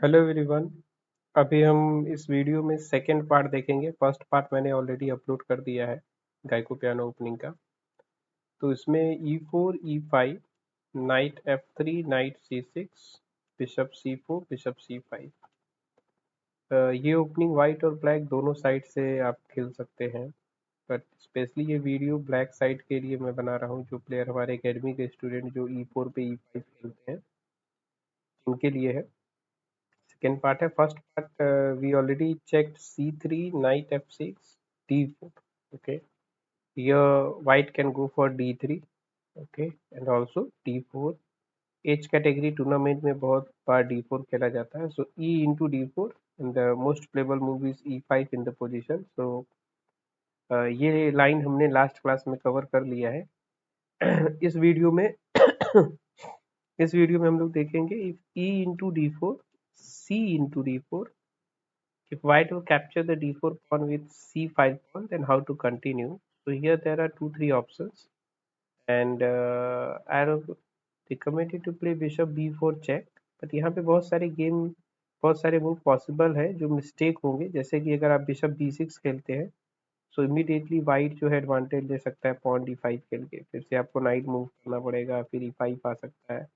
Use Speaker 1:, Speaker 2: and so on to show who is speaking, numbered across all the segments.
Speaker 1: Hello everyone. अभी हम इस वीडियो में सेकंड पार्ट देखेंगे। फर्स्ट पार्ट मैंने ऑलरेडी अपलोड कर दिया है गाइको पियानो ओपनिंग का। तो इसमें E4 E5 night F3 night C6 bishop C4 bishop C5। ये ओपनिंग वाइट और ब्लैक दोनों साइड से आप खेल सकते हैं, बट स्पेशली ये वीडियो ब्लैक साइड के लिए मैं बना रहा हूँ। जो प्लेयर हमारे एकेडमी के स्टूडेंट जो E4 पे E5 खेलते हैं उनके लिए है। Second part है first part. We already checked C3 knight F6 D4. Okay, here white can go for D3. Okay, and also D4. Age category tournament में बहुत बार D4 खेला जाता है. So E into D4 and the most playable move is E5 in the position. So ये line हमने last class में cover कर लिया है. इस वीडियो में हम लोग देखेंगे if E into D4 C into D4. If white will capture the d4 pawn with c5 pawn, then how to continue? So here there are 2-3 options, and I recommend you to play bishop b4 check. But यहाँ पे बहुत सारे move possible है जो mistake होंगे, जैसे कि अगर आप बिशप b6 खेलते हैं सो इमीडिएटली वाइट जो है एडवांटेज ले सकता है पॉन d5 खेल के, फिर से आपको नाइट मूव करना पड़ेगा, फिर e5 आ सकता है।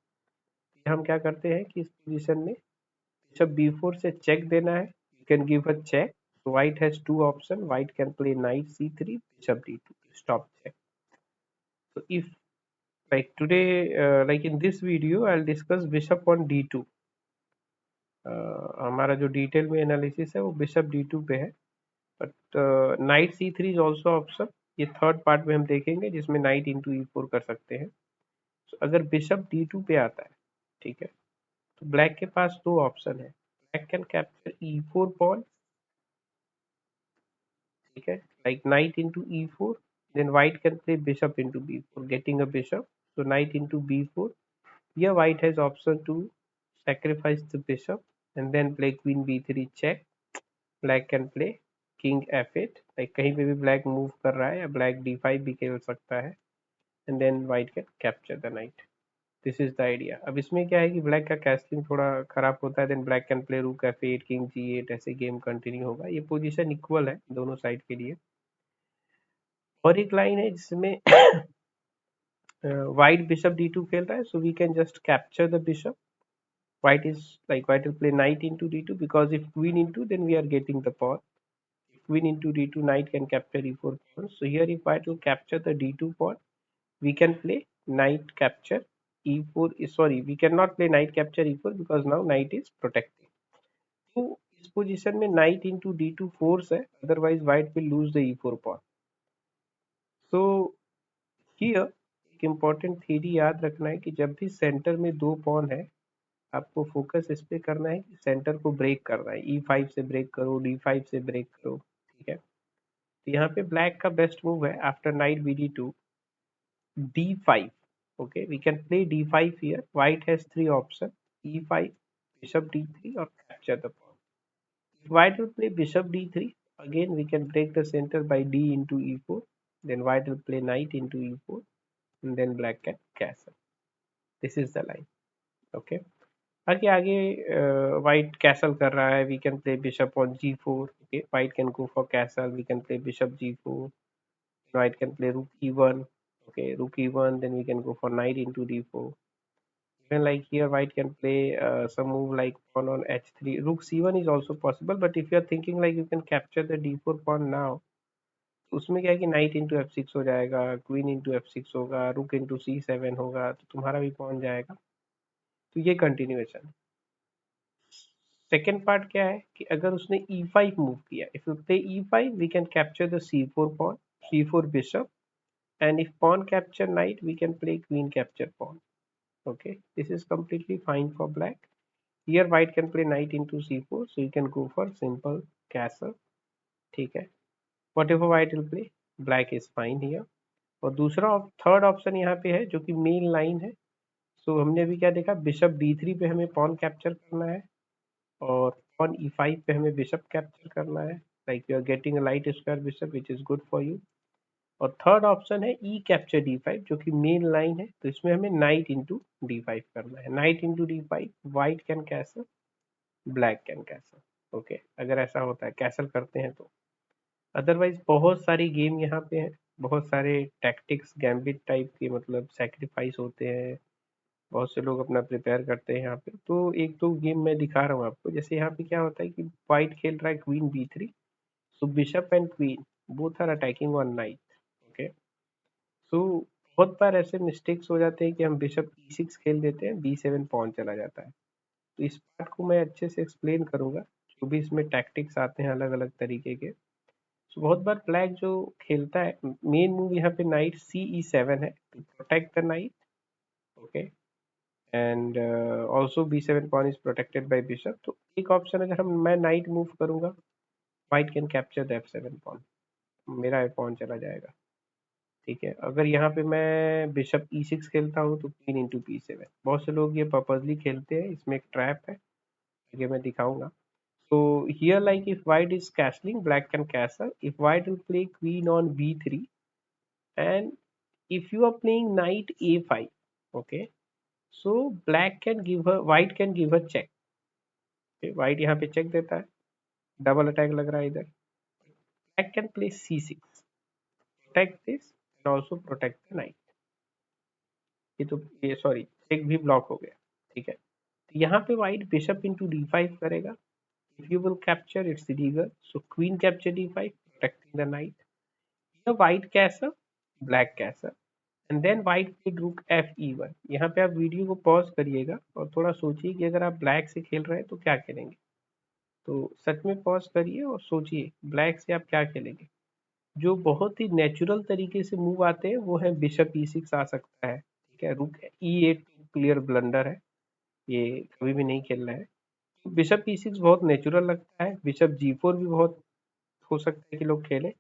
Speaker 1: हम क्या करते हैं कि इस पोजीशन में बिशप b4 से चेक देना है. You can give a check. So white has two options. White can play knight c3, bishop d2 to stop check. So if like today, like in this video, I'll discuss bishop on d2. हमारा जो detail में analysis है वो bishop d2 पे है, but night c3 is also option. ये third part में हम देखेंगे जिसमें नाइट इंटू e4 कर सकते हैं. so, अगर बिशप d2 पे आता है, ठीक है, तो ब्लैक के पास दो ऑप्शन है. Black can capture e4 pawn, ठीक है, like knight into e4. Then white can play bishop into b4, getting a bishop. So knight into b4. Here white has option to sacrifice the bishop and then play queen b3 check. Black can play king f8, like कहीं पे भी black move कर रहा है या black d5 भी खेल सकता है, and then white can capture the knight. This is the idea. अब इसमें क्या है कि ब्लैक का कैसलिंग थोड़ा खराब होता है, देन ब्लैक कैन प्ले रूक f8 किंग g8, ऐसे गेम कंटिन्यू होगा. ये पोजीशन इक्वल है दोनों साइड के लिए. और एक लाइन है जिसमें white bishop d2 खेल रहा है, so we can just capture the bishop. White will play knight into d2, because if queen into, then we are getting the pawn. If queen into d2, knight can capture e4 pawn. So here if white will capture the d2 pawn, we can play knight capture e4. Sorry, we cannot play knight capture e4 because now knight is protected. तो इस position में knight into d2 force है, otherwise white will lose the e4 pawn. So here एक important theory याद रखना है कि जब भी सेंटर में दो पॉन है, आपको फोकस इस पे करना है कि सेंटर को ब्रेक करना है. E5 से ब्रेक करो, D5 से ब्रेक करो, ठीक है. तो यहाँ पे ब्लैक का बेस्ट मूव है after knight BD2 D5. Okay, we can play D5 here. White has three option, E5, bishop D3 और capture the pawn. If white will play bishop d3, again we can break the center by d into e4. Then white will play knight into e4, and then black can castle. This is the line. Okay. आगे white castle कर रहा है. We can play bishop on g4. Okay. White can go for castle. We can play bishop g4. White can play rook e1. Okay. Rook e1. Then we can go for knight into d4. Even like here, white can play some move like pawn on h3. Rook c1 is also possible. But if you are thinking like you can capture the d4 pawn now, उसमें क्या है कि night into f6 हो जाएगा, queen into f6 होगा, रुक into c7 होगा, तो तुम्हारा भी पहुंच जाएगा. तो ये कंटिन्यूएशन. सेकेंड पार्ट क्या है कि अगर उसने e5 मूव किया, if you play e5 we can capture the c4 pawn, c4 bishop, and if pawn capture knight we can play queen capture pawn. Okay, this is completely fine for black. Here white can play knight into c4, so you can go for simple castle. ठीक है, whatever white will play, black is fine here. और दूसरा third option यहाँ पे है जो कि main line है. सो हमने अभी क्या देखा, बिशप d3 पे हमें पॉन कैप्चर करना है और पॉन e5 पे हमें बिशप कैप्चर करना है. Like you are getting a light square bishop which is good for you. और थर्ड ऑप्शन है ई कैप्चर d5 जो कि मेन लाइन है. तो इसमें हमें नाइट इंटू d5 करना है. Night into d5, white can castle, black can castle. Okay, अगर ऐसा होता है कैसल करते हैं तो। अदरवाइज बहुत सारी गेम यहाँ पे हैं, बहुत सारे टैक्टिक्स गैम्बिट टाइप के, मतलब सेक्रीफाइस होते हैं, बहुत से लोग अपना प्रिपेयर करते हैं यहाँ पे। तो एक दो गेम मैं दिखा रहा हूँ आपको। जैसे यहाँ पे क्या होता है कि व्हाइट खेल रहा है क्वीन बी3, so bishop and queen both are attacking on knight. Okay, so बहुत बार ऐसे मिस्टेक्स हो जाते हैं कि हम बिशप E6 खेल देते हैं, B7 पॉन चला जाता है। तो इस पार्ट को मैं अच्छे से एक्सप्लेन करूंगा, जो भी इसमें टैक्टिक्स आते हैं अलग अलग तरीके के। तो बहुत बार ब्लैक जो खेलता है, मेन मूव यहाँ पे नाइट CE7 है to protect the knight. Okay, and also B7 pawn is protected by bishop. तो एक ऑप्शन अगर हम मैं नाइट मूव करूंगा, white can capture the F7 pawn, मेरा pawn चला जाएगा। ठीक है, अगर यहाँ पे मैं बिशप E6 खेलता हूँ तो क्वीन इंटू B7। बहुत से लोग ये पर्पजली खेलते हैं, इसमें एक ट्रैप है, ये मैं दिखाऊंगा। So here, like if white is castling, black can castle. If white will play queen on B3, and if you are playing knight A5, okay, so black can give her, white can give her check. Okay, white यहाँ पे check देता है, double attack लग रहा है इधर। Black can play C6, protect this and also protect the knight। ये sorry, check भी ब्लॉक हो गया। ठीक है, तो यहाँ पे white bishop into D5 करेगा। If you will capture, it's illegal, so queen capture D5, protecting the knight। The white castle, black castle, and then white played rook F E1। यहाँ पे आप वीडियो को पॉज करिएगा और थोड़ा सोचिए कि अगर आप ब्लैक से खेल रहे हैं तो क्या खेलेंगे। तो सच में पॉज करिए और सोचिए ब्लैक से आप क्या खेलेंगे। जो बहुत ही नेचुरल तरीके से मूव आते हैं वो है बिशप E6 आ सकता है। ठीक है, रुक E8 क्लियर ब्लंडर है, ये कभी भी नहीं खेलना है। तो बिशप E6 बहुत नेचुरल लगता है। बिशप G4 भी बहुत हो सकता है कि लोग खेले।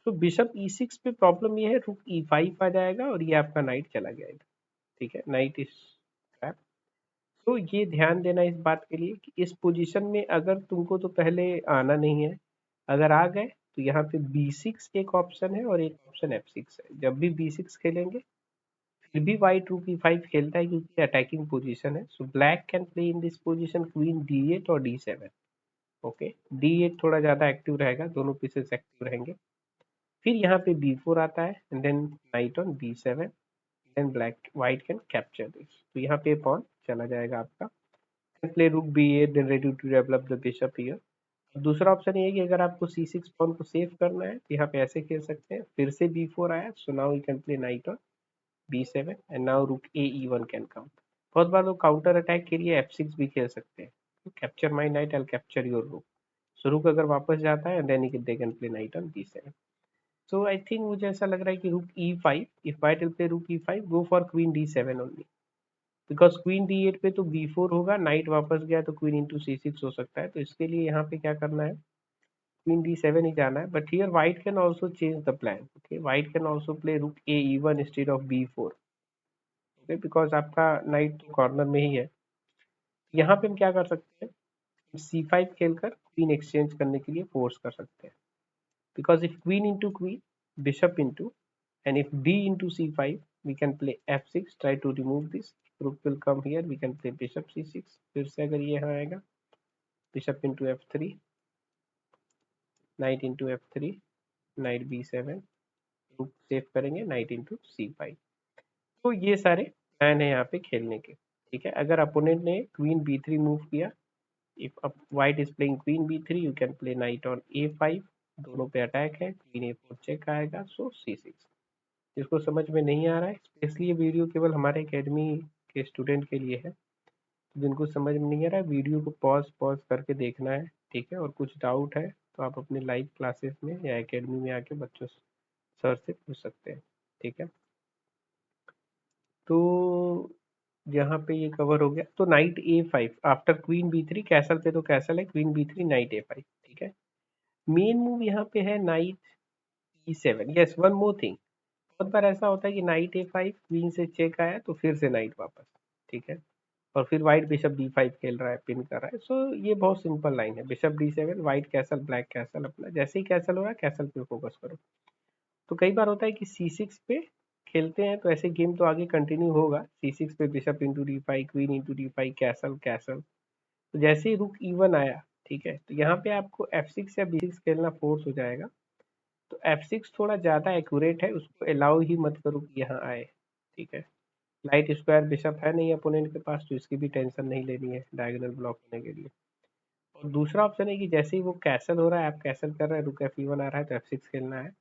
Speaker 1: तो बिशप E6 पे प्रॉब्लम ये है, रुक E5 आ जाएगा और ये आपका नाइट चला जाएगा। ठीक है, नाइट इज ट्रैप। तो ये ध्यान देना इस बात के लिए कि इस पोजीशन में अगर तुमको तो पहले आना नहीं है, अगर आ गए तो यहाँ पे B6 एक ऑप्शन है और एक ऑप्शन F6 है। जब भी B6 खेलेंगे फिर भी व्हाइट रुक E5 खेलता है क्योंकि अटैकिंग पोजीशन है। So black can play in this position queen D8 और D7। ओके, D8 थोड़ा ज्यादा एक्टिव रहेगा, दोनों पीसेस एक्टिव रहेंगे। फिर यहाँ पे B4 आता है and then knight on B7, then black white can capture this. तो यहाँ पे पॉन चला जाएगा आपका। Can play rook B8, then ready to develop the bishop here. दूसरा ऑप्शन ये है कि अगर आपको C6 पॉन को सेव करना है तो यहाँ पे ऐसे खेल सकते हैं। फिर से B4 आया, so now you can play knight on B7 and now रुक AE1 कैन कम। बहुत बार लोग काउंटर अटैक के लिए F6 भी खेल सकते हैं। Capture my knight, I capture your rook. So rook अगर वापस जाता है then they can play knight on B7। So I think मुझे ऐसा लग रहा है कि रुक E5, if white will play रुक E5, go for queen D7 only, because queen D8 पे तो B4 होगा, नाइट वापस गया तो क्वीन इंटू C6 हो सकता है। तो इसके लिए यहाँ पे क्या करना है, क्वीन D7 ही जाना है। But here white can also change the plan. Okay, white can also play रुक AE1 instead of B4। Okay, because आपका नाइट तो कॉर्नर में ही है। यहाँ पे हम क्या कर सकते हैं, C5 खेलकर क्वीन एक्सचेंज करने के लिए फोर्स कर सकते हैं। Because if queen into queen, bishop into, and if d into c5, we can play f6, try to remove this, rook will come here, we can play bishop c6। फिर से अगर ये यहाँ आएगा, bishop into f3, knight into f3, knight b7, rook save करेंगे, knight into c5। तो ये सारे प्लान है यहाँ पे खेलने के। ठीक है, अगर अपोनेंट ने क्वीन b3 मूव किया, if white is playing queen b3, you can play knight on a5, दोनों पे अटैक है, क्वीन a4 चेक आएगा, सो c6। जिसको समझ में नहीं आ रहा है, स्पेशली ये वीडियो केवल हमारे एकेडमी के स्टूडेंट के लिए है। तो जिनको समझ में नहीं आ रहा है वीडियो को पॉज पॉज करके देखना है। ठीक है, और कुछ डाउट है तो आप अपने लाइव क्लासेस में या एकेडमी में आके बच्चों सर से पूछ सकते हैं। ठीक है, तो यहाँ पे ये कवर हो गया। तो night A5 after queen B3, castle पे तो कैसल है, क्वीन B3 नाइट A5। ठीक है, मेन मूव यहाँ पे है night E7। Yes, one more thing, बहुत बार ऐसा होता है कि नाइट A5 क्वीन से चेक आया तो फिर से नाइट वापस। ठीक है, और फिर व्हाइट बिशप D5 खेल रहा है, पिन कर रहा है। सो ये बहुत सिंपल लाइन है, bishop D7, white castle, black castle. अपना जैसे ही कैसल हो रहा है कैसल पे फोकस करो। तो कई बार होता है कि C6 पे खेलते हैं तो ऐसे गेम तो आगे कंटिन्यू होगा। C6 पे bishop into D5, queen into D5, castle castle, तो जैसे ही रुक E1 आया, ठीक है, तो यहाँ पे आपको F6 या B6 खेलना फोर्स हो जाएगा। तो F6 थोड़ा ज़्यादा एक्यूरेट है, उसको अलाउ ही मत करो कि यहाँ आए, ठीक है। लाइट स्क्वायर बिशप है नहीं अपोनेंट के पास, तो इसकी भी टेंशन नहीं लेनी है डायगोनल ब्लॉक होने के लिए। और दूसरा ऑप्शन है कि जैसे ही वो कैसल हो रहा है, आप कैसल कर रहे हैं, रुक F1 आ रहा है, तो F6 खेलना है।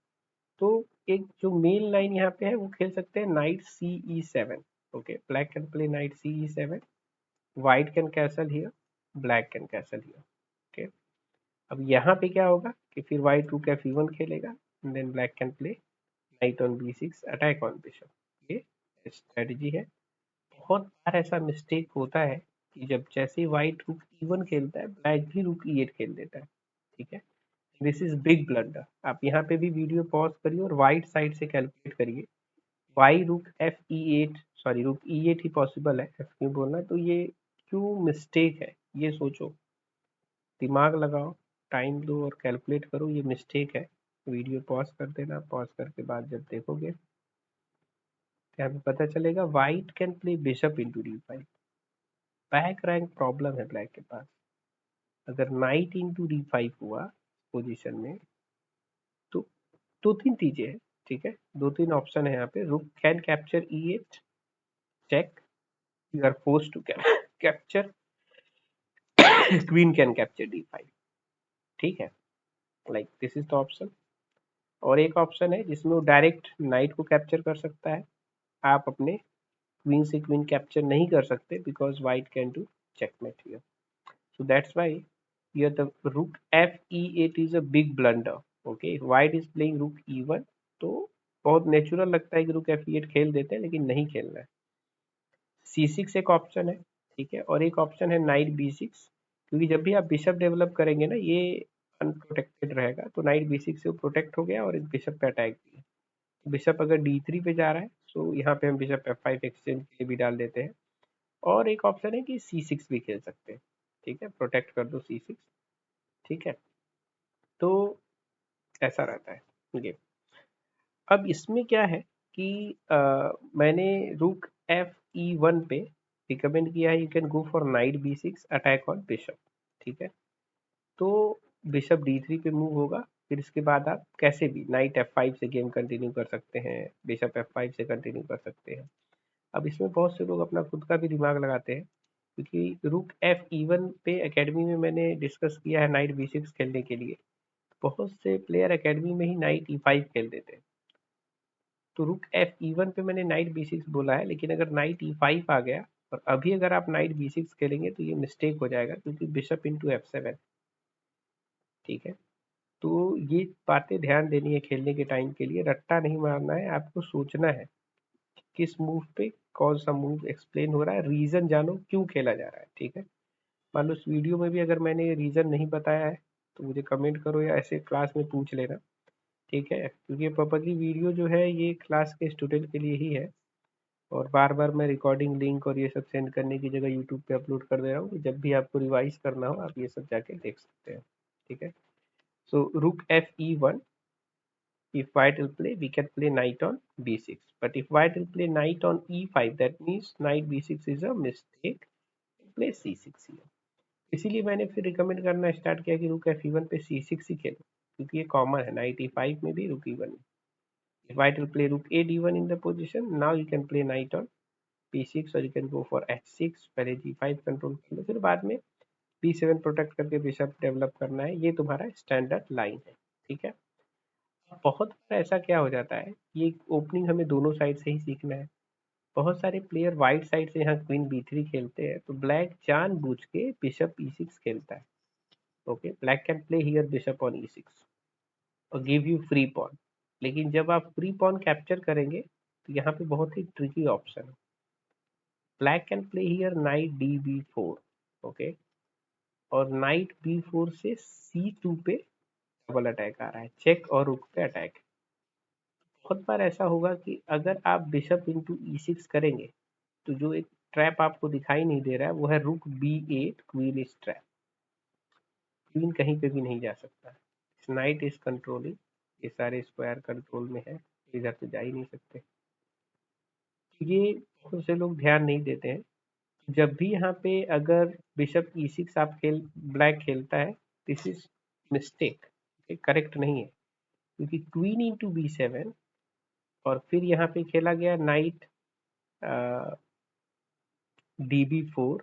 Speaker 1: तो एक जो मेन लाइन यहाँ पे है वो खेल सकते हैं night CE7। Okay, black can play night CE7, white can castle here, black can castle here. Okay, अब यहाँ पे क्या होगा कि फिर वाइट रुक F1 खेलेगा, then black can play knight on B6 attack on bishop. ये स्ट्रेटजी है। बहुत बार ऐसा मिस्टेक होता है कि जब जैसे ही व्हाइट रुक E1 खेलता है, ब्लैक भी रुक E8 खेल देता है, ठीक है। This is big blunder. आप यहाँ पे भी वीडियो पॉज करिए और वाइट साइड से कैलकुलेट करिए। वाई रुक F E8, सॉरी रुक E8 ही पॉसिबल है, F क्यों बोलना, तो ये क्यों मिस्टेक है, ये सोचो, दिमाग लगाओ, टाइम दो और कैलकुलेट करो, ये मिस्टेक है। वीडियो पॉज कर देना, पॉज करके बाद जब देखोगे तो यहाँ पे पता चलेगा white can play bishop into D5। Back rank problem है ब्लैक के पास। अगर नाइट इंटू D5 हुआ पोजीशन में, तो दो तीन चीजें हैं, ठीक है, दो तीन ऑप्शन है यहाँ पे। Rook can capture E8 check, you are force to capture, queen can capture D5, ठीक है, like this is the option. और एक ऑप्शन है जिसमें वो डायरेक्ट नाइट को कैप्चर कर सकता है, आप अपने क्वीन से क्वीन कैप्चर नहीं कर सकते because white can do checkmate here. So that's why here the rook F E8 is a big blunder. Okay, white is playing rook E1, तो बहुत नेचुरल लगता है कि रुक F8 खेल देते हैं, लेकिन नहीं खेलना है। C6 एक ऑप्शन है, ठीक है, और एक ऑप्शन है नाइट B6, क्योंकि जब भी आप बिशप डेवलप करेंगे ना, ये अनप्रोटेक्टेड रहेगा, तो नाइट B6 से वो प्रोटेक्ट हो गया और एक बिशप पे अटैक भी है। बिशप अगर D3 पे जा रहा है, तो यहाँ पे हम बिशप F5 एक्सचेंज के लिए भी डाल देते हैं। और एक ऑप्शन है कि C6 भी खेल सकते हैं, ठीक है, प्रोटेक्ट कर दो C6, ठीक है। तो ऐसा रहता है गेम। अब इसमें क्या है कि मैंने रुक F E1 पे रिकमेंड किया है, you can go for night B6 attack on bishop, ठीक है। तो बिशप D3 पे मूव होगा, फिर इसके बाद आप कैसे भी नाइट F5 से गेम कंटिन्यू कर सकते हैं, बिशप F5 से कंटिन्यू कर सकते हैं। अब इसमें बहुत से लोग अपना खुद का भी दिमाग लगाते हैं, क्योंकि रुक F E1 पे एकेडमी में मैंने डिस्कस किया है नाइट B6 खेलने के लिए। बहुत से प्लेयर एकेडमी में ही नाइट E5 खेल देते हैं। तो रुक F E1 पे मैंने नाइट B6 बोला है, लेकिन अगर नाइट E5 आ गया और अभी अगर आप नाइट B6 खेलेंगे तो ये मिस्टेक हो जाएगा, क्योंकि बिशप इंटू F7, ठीक है। तो ये बातें ध्यान देनी है खेलने के टाइम के लिए, रट्टा नहीं मारना है, आपको सोचना है किस मूव पे कौन सा मूव एक्सप्लेन हो रहा है, रीजन जानो क्यों खेला जा रहा है, ठीक है। मान लो इस वीडियो में भी अगर मैंने रीजन नहीं बताया है, तो मुझे कमेंट करो या ऐसे क्लास में पूछ लेना, ठीक है, क्योंकि पर्पजली वीडियो जो है ये क्लास के स्टूडेंट के लिए ही है। और बार बार मैं रिकॉर्डिंग लिंक और ये सब सेंड करने की जगह यूट्यूब पे अपलोड कर दे रहा हूँ, जब भी आपको रिवाइज करना हो आप ये सब जाके देख सकते हैं, ठीक है। सो रुक F E1, if white will play, we can play knight on B6, but if white will play knight on E5, that means knight B6 is a mistake, play C6 here। इसीलिए मैंने फिर रिकमेंड करना start किया कि रुक F E1 पे C6 ही खेलो, क्योंकि ये कॉमन है नाइट E5 में भी, रुक E1 में। If white will play rook A D1 in the position, now you can play knight on B6 और you can go for H6, पहले G5 कंट्रोल कर लो, फिर बाद में B7 प्रोटेक्ट करके बिशप डेवलप करना है, ये तुम्हारा स्टैंडर्ड लाइन है, ठीक है। बहुत बार ऐसा क्या हो जाता है, ये ओपनिंग हमें दोनों साइड से ही सीखना है। बहुत सारे प्लेयर वाइट साइड से यहाँ क्वीन B3 खेलते हैं, तो ब्लैक जानबूझ के बिशप E6 खेलता है। Okay, black can play here bishop on E6 और गिव यू फ्री पॉन, लेकिन जब आप फ्री पॉन कैप्चर करेंगे तो यहाँ पे बहुत ही ट्रिकी ऑप्शन है। Black can play here night DB4, okay, और नाइट B4 से C2 पे डबल अटैक आ रहा है, चेक और रुक पे अटैक। बहुत बार ऐसा होगा कि अगर आप बिशप इंटू E6 करेंगे, तो जो एक ट्रैप आपको दिखाई नहीं दे रहा है वो है रुक B8 queen is trap. Queen कहीं पे भी नहीं जा सकता, नाइट इज कंट्रोलिंग, ये सारे स्क्वायर कंट्रोल में है, इधर तो जा ही नहीं सकते। ये बहुत से लोग ध्यान नहीं देते हैं, जब भी यहाँ पे अगर बिशप E6 आप ब्लैक खेलता है, दिस इज मिस्टेक, करेक्ट नहीं है, क्योंकि क्वीन इंटू B7 और फिर यहाँ पे खेला गया नाइट DB4,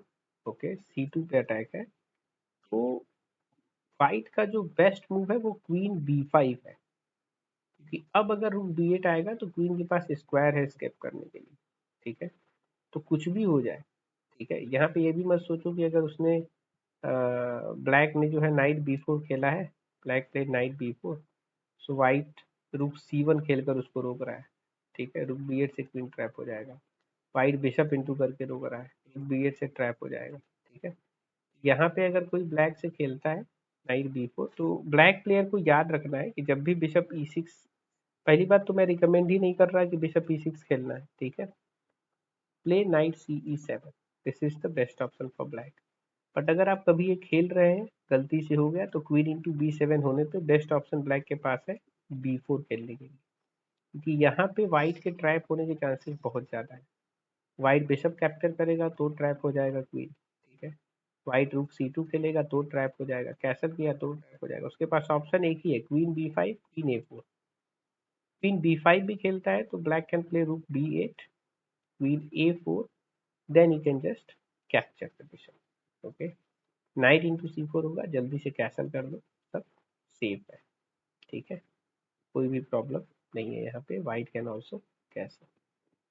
Speaker 1: ओके, C2 पे अटैक है। तो वाइट का जो बेस्ट मूव है वो क्वीन B5 है, क्योंकि अब अगर रूक B8 आएगा तो क्वीन के पास स्क्वायर है एस्केप करने के लिए, ठीक है। तो कुछ भी हो जाए, ठीक है, यहाँ पे ये भी मत सोचो कि अगर उसने ब्लैक ने जो है नाइट B4 खेला है, black played night B4, so white रुक C1 खेलकर उसको रोक रहा है, ठीक है, रुक B8 से क्वीन ट्रैप हो जाएगा, वाइट बिशप इंटू करके रोक रहा है, रुक B8 से ट्रैप हो जाएगा, ठीक है। यहाँ पे अगर कोई ब्लैक से खेलता है नाइट B4, तो ब्लैक प्लेयर को याद रखना है कि जब भी बिशप E6, पहली बात तो मैं रिकमेंड ही नहीं कर रहा कि बिशप E6 खेलना है, ठीक है, play night CE7, this is the best option for black. But अगर आप कभी ये खेल रहे हैं, गलती से हो गया, तो क्वीन इंटू B7 होने पे बेस्ट ऑप्शन ब्लैक के पास है B4 खेलने के लिए, क्योंकि यहाँ पे व्हाइट के ट्रैप होने के चांसेस बहुत ज़्यादा है। व्हाइट बिशप कैप्चर करेगा तो ट्रैप हो जाएगा क्वीन, ठीक है, व्हाइट रूक C2 खेलेगा तो ट्रैप हो जाएगा, कैसल किया तो ट्रैप हो जाएगा, उसके पास ऑप्शन एक ही है, queen B5, queen A4। Queen B5 भी खेलता है तो black can play rook B8, queen A4, then you can just capture the bishop, okay. Knight into C4 होगा, जल्दी से कैसल कर दो, सब सेफ है, ठीक है, कोई भी प्रॉब्लम नहीं है यहाँ पे, वाइट कैन ऑल्सो कैसल।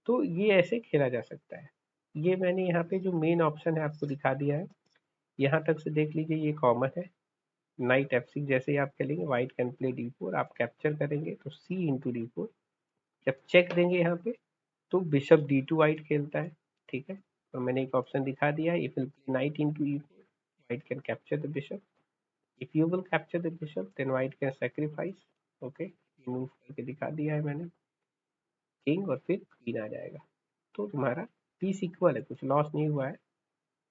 Speaker 1: तो ये ऐसे खेला जा सकता है। ये मैंने यहाँ पे जो मेन ऑप्शन है आपको दिखा दिया है, यहाँ तक से देख लीजिए, ये कॉमन है। नाइट F6 जैसे ही आप खेलेंगे, वाइट कैन प्ले D4, आप कैप्चर करेंगे तो C इंटू D4, जब चेक देंगे यहाँ पे तो बिशप D2 वाइट खेलता है, ठीक है, तो मैंने एक ऑप्शन दिखा दिया है, if will play knight into E4, white can capture the bishop, if you will capture the bishop then white can sacrifice, okay, move करके दिखा दिया है मैंने, किंग और फिर क्वीन आ जाएगा, तो तुम्हारा पीस इक्वल है, कुछ लॉस नहीं हुआ है,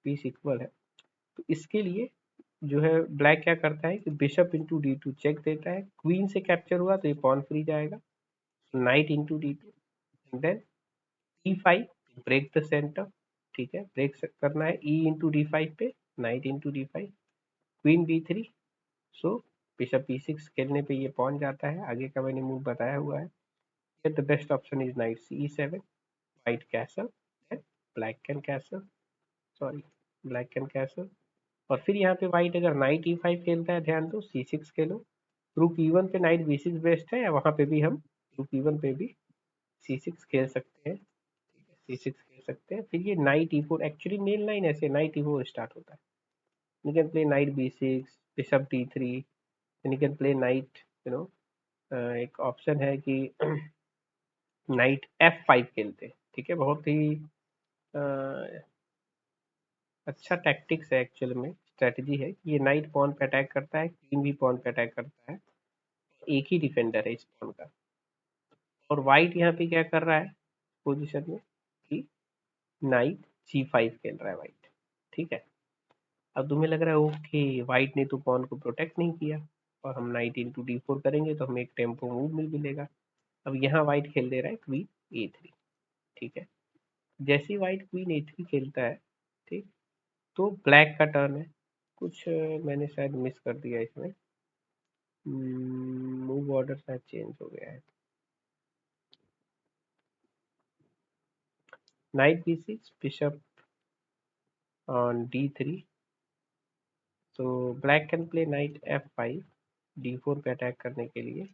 Speaker 1: पीस इक्वल है। तो इसके लिए जो है ब्लैक क्या करता है कि बिशप इंटू D2 चेक देता है, क्वीन से कैप्चर हुआ तो ये पॉन फ्री जाएगा, knight into D2, and then E5 break the centre, ठीक है, ब्रेक करना है E इंटू D5 पे, knight into D5, queen B3, so bishop E6 खेलने पे ये पहुंच जाता है, आगे का मैंने मूव बताया हुआ है। The best option is night CE7, white castle, black can castle, sorry, black can castle, और फिर यहाँ पे व्हाइट अगर नाइट E5 खेलता है, ध्यान दो C6 खेलो, रुक E1 पे नाइट B6 बेस्ट है, या वहाँ पे भी हम रुक E1 पे भी C6 खेल सकते हैं, C6 खेल सकते हैं, फिर ये night E4, actually main line ऐसे नाइट E4 स्टार्ट होता है, you can play night B6, bishop D3, you can play night, you know, एक ऑप्शन है कि नाइट F5 खेलते हैं, ठीक है, बहुत ही अच्छा टैक्टिक्स है, एक्चुअल में स्ट्रेटजी है कि ये नाइट पॉन पे अटैक करता है, क्वीन भी पॉन पे अटैक करता है, एक ही डिफेंडर है इस पॉन का, और वाइट यहाँ पे क्या कर रहा है पोजीशन में कि नाइट C5 खेल रहा है वाइट, ठीक है। अब तुम्हें लग रहा है ओके वाइट ने तो पॉन को प्रोटेक्ट नहीं किया, और हम नाइट इंटू D4 करेंगे तो हमें एक टेम्पो मूव मिल मिलेगा। अब यहाँ वाइट खेल दे रहा है क्वीन A3, ठीक है, जैसे ही वाइट क्वीन A3 खेलता है, ठीक, तो ब्लैक का टर्न है, कुछ मैंने शायद मिस कर दिया इसमें, मूव ऑर्डर शायद चेंज हो गया है, night B6, bishop on D3, तो black can play night F5, D4 पे अटैक करने के लिए,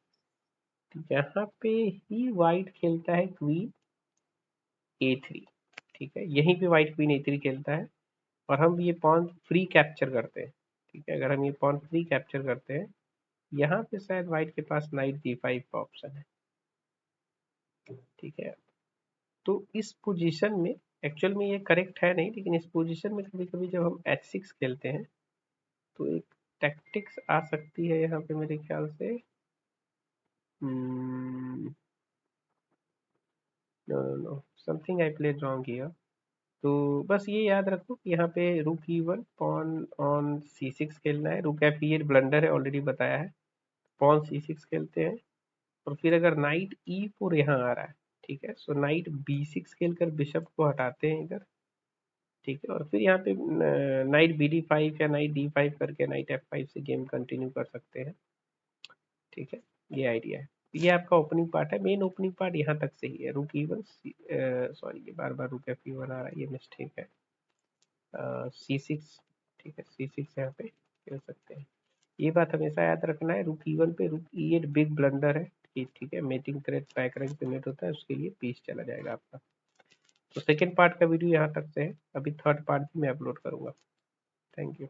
Speaker 1: यहाँ पे ही वाइट खेलता है क्वीन A3, ठीक है, यहीं पे वाइट क्वीन A3 खेलता है, और हम ये पॉन फ्री कैप्चर करते हैं, ठीक है, अगर हम ये पॉन फ्री कैप्चर करते हैं, यहाँ पे शायद वाइट के पास नाइट D5 का ऑप्शन है, ठीक है। तो इस पोजीशन में एक्चुअल में ये करेक्ट है नहीं, लेकिन इस पोजीशन में कभी कभी जब हम H6 खेलते हैं तो एक टैक्टिक्स आ सकती है यहाँ पे मेरे ख्याल से, no no, something I played wrong here, तो बस ये याद रखो कि यहाँ पे रुक E1 पॉन ऑन C6 खेलना है, रुक F8 ब्लंडर है, ऑलरेडी बताया है, पॉन C6 खेलते हैं, और फिर अगर नाइट E4 यहाँ आ रहा है, ठीक है, सो नाइट B6 खेलकर बिशप को हटाते हैं इधर, ठीक है। और फिर यहाँ पे नाइट BD5 या नाइट D5 करके नाइट F5 से गेम कंटिन्यू कर सकते हैं। ठीक है, ये आइडिया है। ये आपका ओपनिंग पार्ट है। मेन ओपनिंग पार्ट यहाँ तक से ही है। रुक E1, सॉरी ये बार बार रुक F1 आ रहा है, ये मिस्टेक है। C6, ठीक है, C6 यहाँ पे खेल सकते हैं। ये बात हमेशा याद रखना है, रुक E1 पे रुक E8 बिग ब्लंडर है। ठीक है, मेटिंग थ्रेड बैक रैंक पे मेट होता है, उसके लिए पीस चला जाएगा आपका। तो सेकेंड पार्ट का वीडियो यहाँ तक से है। अभी थर्ड पार्ट भी मैं अपलोड करूंगा। Thank you.